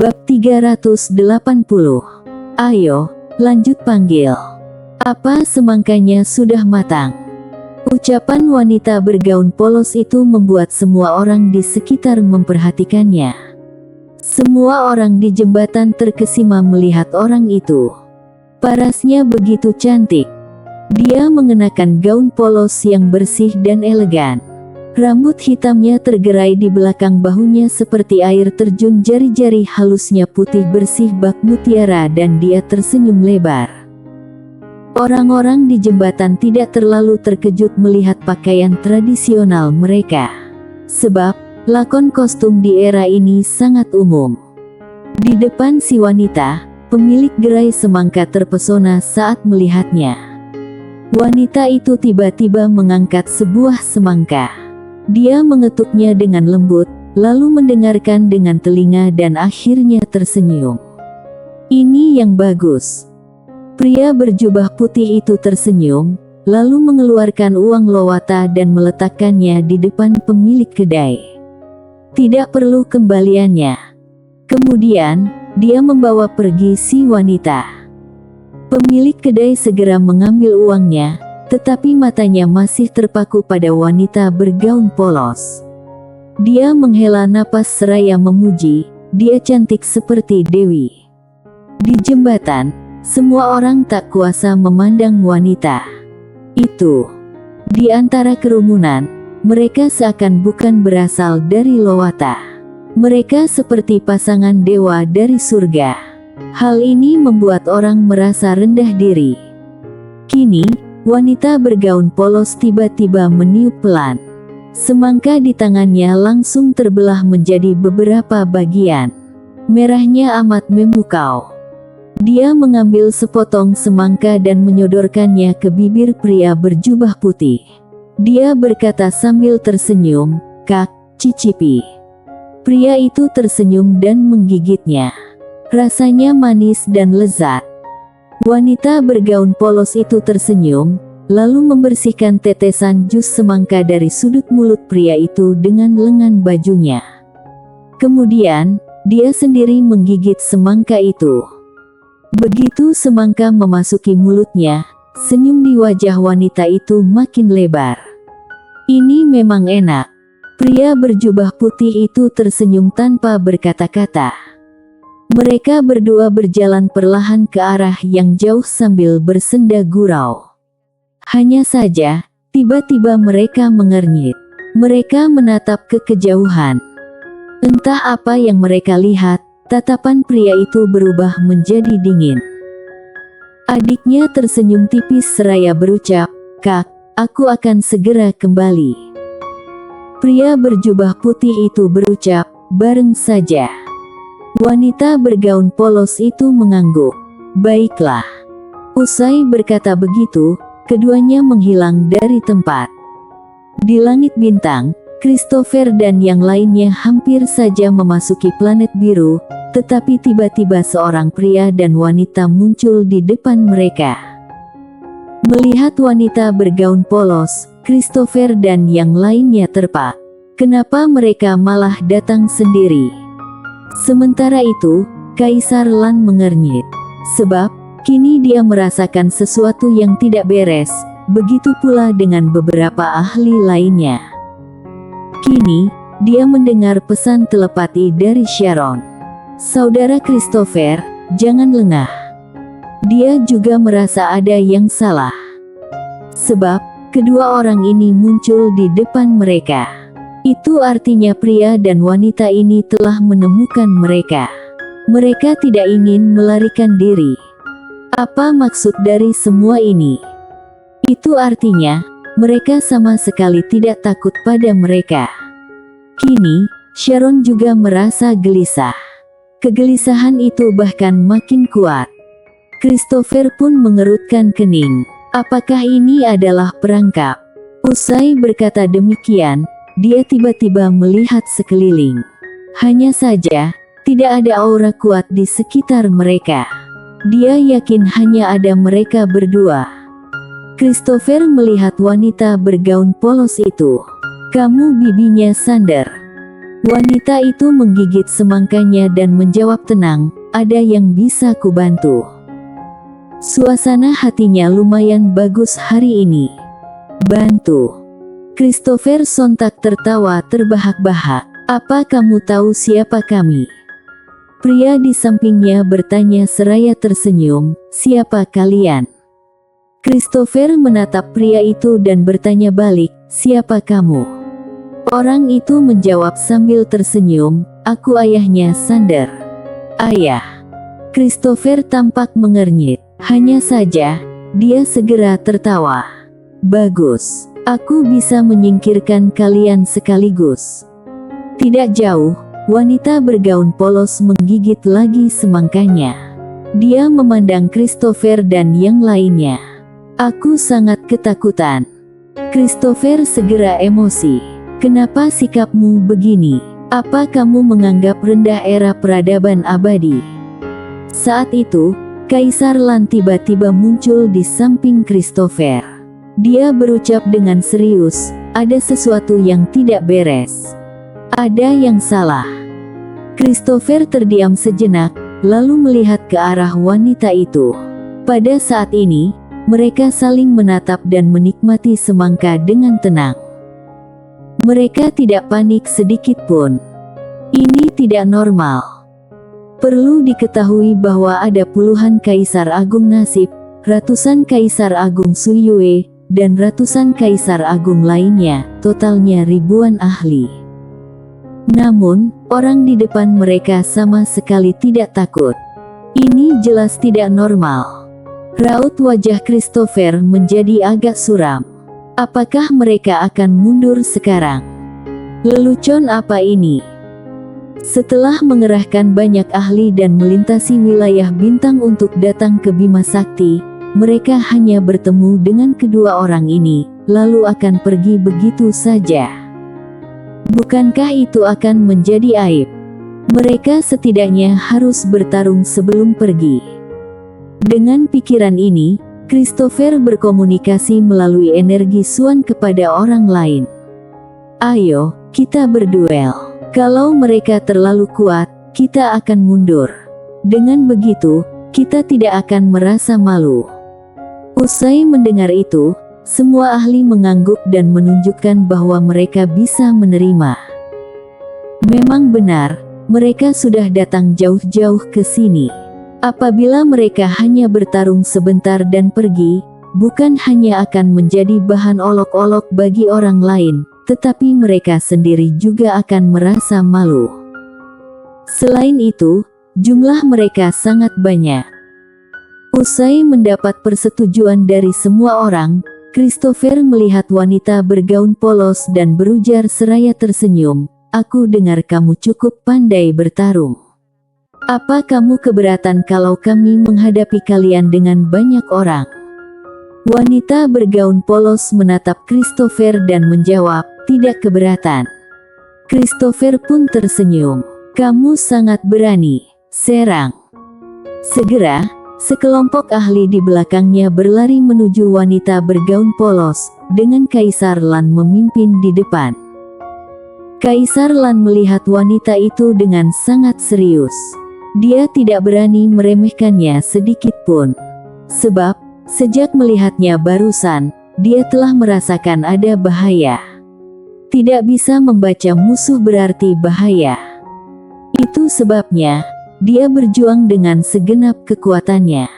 Bab 380. Ayo, lanjut panggil. Apa semangkanya sudah matang? Ucapan wanita bergaun polos itu membuat semua orang di sekitar memperhatikannya. Semua orang di jembatan terkesima melihat orang itu. Parasnya begitu cantik. Dia mengenakan gaun polos yang bersih dan elegan. Rambut hitamnya tergerai di belakang bahunya seperti air terjun, jari-jari halusnya putih bersih bak mutiara, dan dia tersenyum lebar. Orang-orang di jembatan tidak terlalu terkejut melihat pakaian tradisional mereka. Sebab, lakon kostum di era ini sangat umum. Di depan si wanita, pemilik gerai semangka terpesona saat melihatnya. Wanita itu tiba-tiba mengangkat sebuah semangka. Dia mengetuknya dengan lembut, lalu mendengarkan dengan telinga dan akhirnya tersenyum. Ini yang bagus. Pria berjubah putih itu tersenyum, lalu mengeluarkan uang lowata dan meletakkannya di depan pemilik kedai. Tidak perlu kembaliannya. Kemudian, dia membawa pergi si wanita. Pemilik kedai segera mengambil uangnya, tetapi matanya masih terpaku pada wanita bergaun polos. Dia menghela napas seraya memuji, dia cantik seperti dewi. Di jembatan, semua orang tak kuasa memandang wanita itu. Di antara kerumunan, mereka seakan bukan berasal dari Lowata. Mereka seperti pasangan dewa dari surga. Hal ini membuat orang merasa rendah diri. Kini, wanita bergaun polos tiba-tiba meniup pelan. Semangka di tangannya langsung terbelah menjadi beberapa bagian. Merahnya amat memukau. Dia mengambil sepotong semangka dan menyodorkannya ke bibir pria berjubah putih. Dia berkata sambil tersenyum, "Kak, cicipi." Pria itu tersenyum dan menggigitnya. Rasanya manis dan lezat. Wanita bergaun polos itu tersenyum, lalu membersihkan tetesan jus semangka dari sudut mulut pria itu dengan lengan bajunya. Kemudian, dia sendiri menggigit semangka itu. Begitu semangka memasuki mulutnya, senyum di wajah wanita itu makin lebar. Ini memang enak. Pria berjubah putih itu tersenyum tanpa berkata-kata. Mereka berdua berjalan perlahan ke arah yang jauh sambil bersenda gurau. Hanya saja, tiba-tiba mereka mengernyit. Mereka menatap ke kejauhan. Entah apa yang mereka lihat, tatapan pria itu berubah menjadi dingin. Adiknya tersenyum tipis seraya berucap, "Kak, aku akan segera kembali." Pria berjubah putih itu berucap, "Bareng saja." Wanita bergaun polos itu mengangguk. "Baiklah." Usai berkata begitu, keduanya menghilang dari tempat. Di langit bintang, Christopher dan yang lainnya hampir saja memasuki planet biru, tetapi tiba-tiba seorang pria dan wanita muncul di depan mereka. Melihat wanita bergaun polos, Christopher dan yang lainnya terpak. Kenapa mereka malah datang sendiri? Sementara itu, Kaisar Lan mengernyit. Sebab, kini dia merasakan sesuatu yang tidak beres, begitu pula dengan beberapa ahli lainnya. Kini, dia mendengar pesan telepati dari Sharon. "Saudara Christopher, jangan lengah." Dia juga merasa ada yang salah. Sebab, kedua orang ini muncul di depan mereka. Itu artinya pria dan wanita ini telah menemukan mereka. Mereka tidak ingin melarikan diri. Apa maksud dari semua ini? Itu artinya, mereka sama sekali tidak takut pada mereka. Kini, Sharon juga merasa gelisah. Kegelisahan itu bahkan makin kuat. Christopher pun mengerutkan kening. Apakah ini adalah perangkap? Usai berkata demikian, dia tiba-tiba melihat sekeliling. Hanya saja, tidak ada aura kuat di sekitar mereka. Dia yakin hanya ada mereka berdua. Christopher melihat wanita bergaun polos itu. "Kamu bibinya Sander?" Wanita itu menggigit semangkanya dan menjawab tenang, ada yang bisa kubantu. Suasana hatinya lumayan bagus hari ini. Bantu. Christopher sontak tertawa terbahak-bahak. Apa kamu tahu siapa kami? Pria di sampingnya bertanya seraya tersenyum, siapa kalian? Christopher menatap pria itu dan bertanya balik, siapa kamu? Orang itu menjawab sambil tersenyum, aku ayahnya Sander. Ayah. Christopher tampak mengernyit. Hanya saja, dia segera tertawa. Bagus, aku bisa menyingkirkan kalian sekaligus. Tidak jauh, wanita bergaun polos menggigit lagi semangkanya. Dia memandang Christopher dan yang lainnya. Aku sangat ketakutan. Christopher segera emosi. Kenapa sikapmu begini? Apa kamu menganggap rendah era peradaban abadi? Saat itu, Kaisar Lan tiba-tiba muncul di samping Christopher. Dia berucap dengan serius, ada sesuatu yang tidak beres. Ada yang salah. Christopher terdiam sejenak, lalu melihat ke arah wanita itu. Pada saat ini, mereka saling menatap dan menikmati semangka dengan tenang. Mereka tidak panik sedikit pun. Ini tidak normal. Perlu diketahui bahwa ada puluhan Kaisar Agung Nasib, ratusan Kaisar Agung Suyue, dan ratusan Kaisar Agung lainnya, totalnya ribuan ahli. Namun, orang di depan mereka sama sekali tidak takut. Ini jelas tidak normal. Raut wajah Christopher menjadi agak suram. Apakah mereka akan mundur sekarang? Lelucon apa ini? Setelah mengerahkan banyak ahli dan melintasi wilayah bintang untuk datang ke Bima Sakti, mereka hanya bertemu dengan kedua orang ini, lalu akan pergi begitu saja. Bukankah itu akan menjadi aib? Mereka setidaknya harus bertarung sebelum pergi. Dengan pikiran ini, Christopher berkomunikasi melalui energi Suan kepada orang lain. Ayo, kita berduel. Kalau mereka terlalu kuat, kita akan mundur. Dengan begitu, kita tidak akan merasa malu. Usai mendengar itu, semua ahli mengangguk dan menunjukkan bahwa mereka bisa menerima. Memang benar, mereka sudah datang jauh-jauh ke sini. Apabila mereka hanya bertarung sebentar dan pergi, bukan hanya akan menjadi bahan olok-olok bagi orang lain, tetapi mereka sendiri juga akan merasa malu. Selain itu, jumlah mereka sangat banyak. Usai mendapat persetujuan dari semua orang, Christopher melihat wanita bergaun polos dan berujar seraya tersenyum, aku dengar kamu cukup pandai bertarung. Apa kamu keberatan kalau kami menghadapi kalian dengan banyak orang? Wanita bergaun polos menatap Christopher dan menjawab, tidak keberatan. Christopher pun tersenyum. Kamu sangat berani, serang. Segera, sekelompok ahli di belakangnya berlari menuju wanita bergaun polos, dengan Kaisar Lan memimpin di depan. Kaisar Lan melihat wanita itu dengan sangat serius. Dia tidak berani meremehkannya sedikit pun. Sebab, sejak melihatnya barusan, dia telah merasakan ada bahaya. Tidak bisa membaca musuh berarti bahaya. Itu sebabnya, dia berjuang dengan segenap kekuatannya.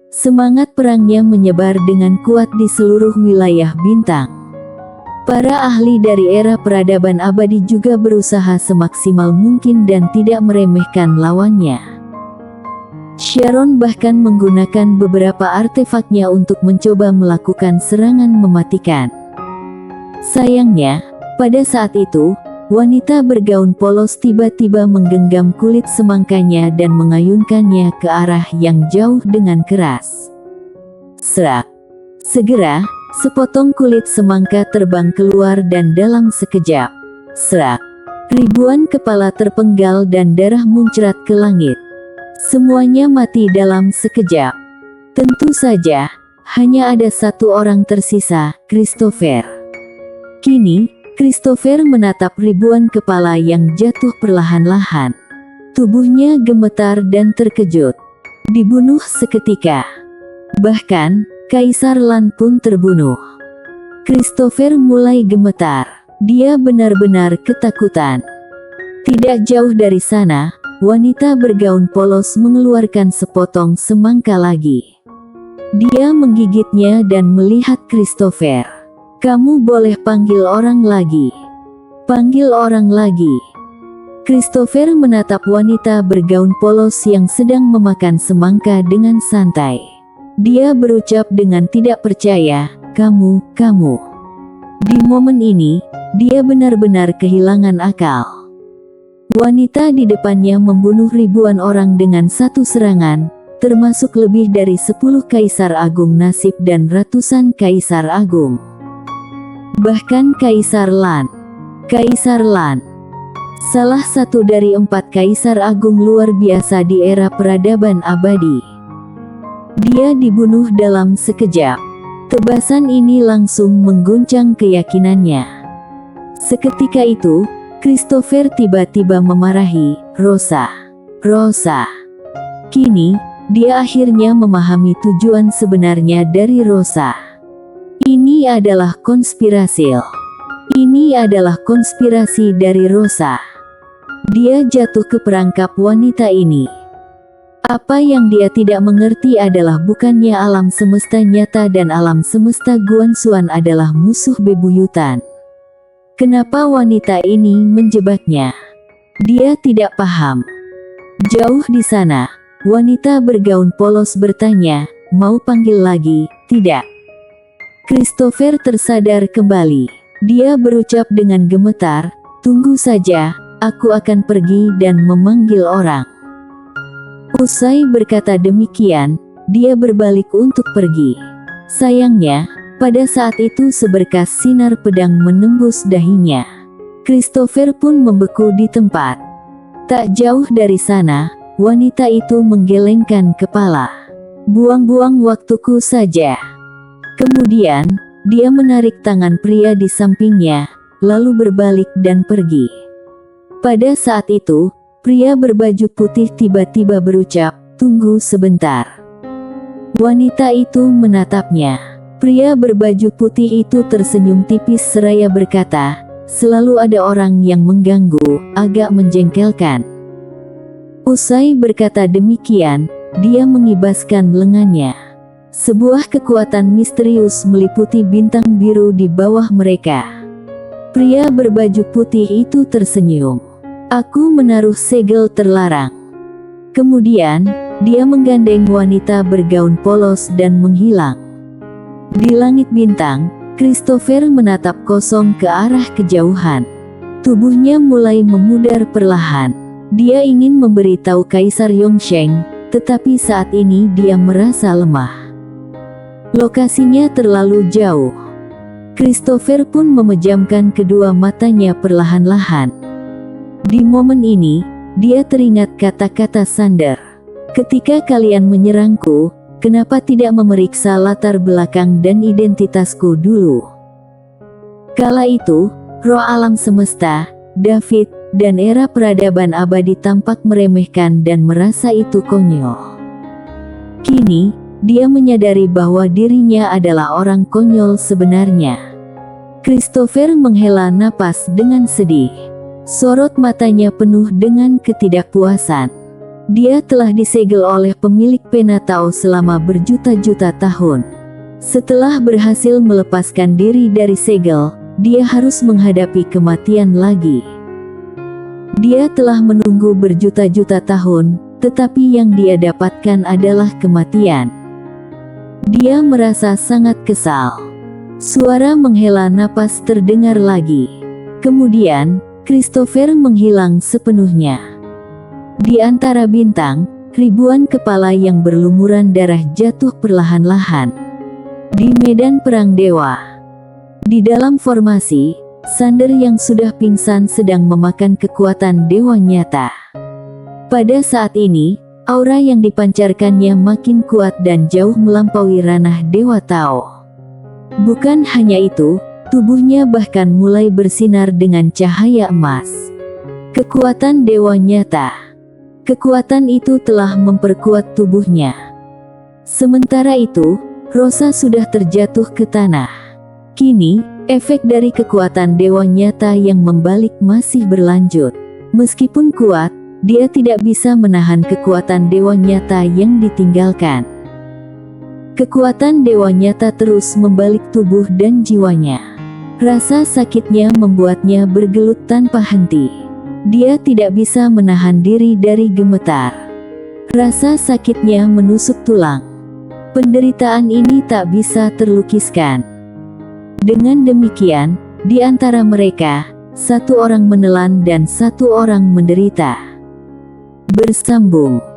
Semangat perangnya menyebar dengan kuat di seluruh wilayah bintang. Para ahli dari era peradaban abadi juga berusaha semaksimal mungkin dan tidak meremehkan lawannya. Sharon bahkan menggunakan beberapa artefaknya untuk mencoba melakukan serangan mematikan. Sayangnya, pada saat itu, wanita bergaun polos tiba-tiba menggenggam kulit semangkanya dan mengayunkannya ke arah yang jauh dengan keras. Serak. Segera, sepotong kulit semangka terbang keluar dan dalam sekejap, serak, ribuan kepala terpenggal dan darah muncrat ke langit. Semuanya mati dalam sekejap. Tentu saja, hanya ada satu orang tersisa, Christopher. Kini, Christopher menatap ribuan kepala yang jatuh perlahan-lahan. Tubuhnya gemetar dan terkejut. Dibunuh seketika. Bahkan, Kaisar Lan pun terbunuh. Christopher mulai gemetar. Dia benar-benar ketakutan. Tidak jauh dari sana, wanita bergaun polos mengeluarkan sepotong semangka lagi. Dia menggigitnya dan melihat Christopher. "Kamu boleh panggil orang lagi. Panggil orang lagi." Christopher menatap wanita bergaun polos yang sedang memakan semangka dengan santai. Dia berucap dengan tidak percaya, kamu. Di momen ini, dia benar-benar kehilangan akal. Wanita di depannya membunuh ribuan orang dengan satu serangan, termasuk lebih dari 10 Kaisar Agung Nasib dan ratusan Kaisar Agung. Bahkan Kaisar Lan, salah satu dari 4 Kaisar Agung luar biasa di era peradaban abadi. Dia dibunuh dalam sekejap. Tebasan ini langsung mengguncang keyakinannya. Seketika itu, Christopher tiba-tiba memarahi, Rosa. Kini, dia akhirnya memahami tujuan sebenarnya dari Rosa. Ini adalah konspirasi dari Rosa. Dia jatuh ke perangkap wanita ini. Apa yang dia tidak mengerti adalah bukannya alam semesta nyata dan alam semesta Guanxuan adalah musuh bebuyutan. Kenapa wanita ini menjebaknya? Dia tidak paham. Jauh di sana, wanita bergaun polos bertanya, "Mau panggil lagi?" "Tidak." Christopher tersadar kembali. Dia berucap dengan gemetar, "Tunggu saja, aku akan pergi dan memanggil orang." Usai berkata demikian, dia berbalik untuk pergi. Sayangnya, pada saat itu seberkas sinar pedang menembus dahinya. Christopher pun membeku di tempat. Tak jauh dari sana, wanita itu menggelengkan kepala. "Buang-buang waktuku saja." Kemudian, dia menarik tangan pria di sampingnya, lalu berbalik dan pergi. Pada saat itu, pria berbaju putih tiba-tiba berucap, "Tunggu sebentar." Wanita itu menatapnya. Pria berbaju putih itu tersenyum tipis seraya berkata, "Selalu ada orang yang mengganggu, agak menjengkelkan." Usai berkata demikian, dia mengibaskan lengannya. Sebuah kekuatan misterius meliputi bintang biru di bawah mereka. Pria berbaju putih itu tersenyum. "Aku menaruh segel terlarang." Kemudian, dia menggandeng wanita bergaun polos dan menghilang. Di langit bintang, Christopher menatap kosong ke arah kejauhan. Tubuhnya mulai memudar perlahan. Dia ingin memberitahu Kaisar Yongsheng, tetapi saat ini dia merasa lemah. Lokasinya terlalu jauh. Christopher pun memejamkan kedua matanya perlahan-lahan. Di momen ini, dia teringat kata-kata Sander. "Ketika kalian menyerangku, kenapa tidak memeriksa latar belakang dan identitasku dulu?" Kala itu, roh alam semesta, David, dan era peradaban abadi tampak meremehkan dan merasa itu konyol. Kini, dia menyadari bahwa dirinya adalah orang konyol sebenarnya. Christopher menghela napas dengan sedih. Sorot matanya penuh dengan ketidakpuasan. Dia telah disegel oleh pemilik Penatau selama berjuta-juta tahun. Setelah berhasil melepaskan diri dari segel, dia harus menghadapi kematian lagi. Dia telah menunggu berjuta-juta tahun, tetapi yang dia dapatkan adalah kematian. Dia merasa sangat kesal. Suara menghela napas terdengar lagi. Kemudian, Christopher menghilang sepenuhnya. Di antara bintang, ribuan kepala yang berlumuran darah jatuh perlahan-lahan. Di medan perang dewa. Di dalam formasi, Sander yang sudah pingsan sedang memakan kekuatan dewa nyata. Pada saat ini, aura yang dipancarkannya makin kuat dan jauh melampaui ranah Dewa Tao. Bukan hanya itu, Tubuhnya bahkan mulai bersinar dengan cahaya emas. Kekuatan dewa nyata. Kekuatan itu telah memperkuat tubuhnya. Sementara itu, Rosa sudah terjatuh ke tanah. Kini, efek dari kekuatan dewa nyata yang membalik masih berlanjut. Meskipun kuat, dia tidak bisa menahan kekuatan dewa nyata yang ditinggalkan. Kekuatan dewa nyata terus membalik tubuh dan jiwanya. Rasa sakitnya membuatnya bergelut tanpa henti. Dia tidak bisa menahan diri dari gemetar. Rasa sakitnya menusuk tulang. Penderitaan ini tak bisa terlukiskan. Dengan demikian, di antara mereka, satu orang menelan dan satu orang menderita. Bersambung.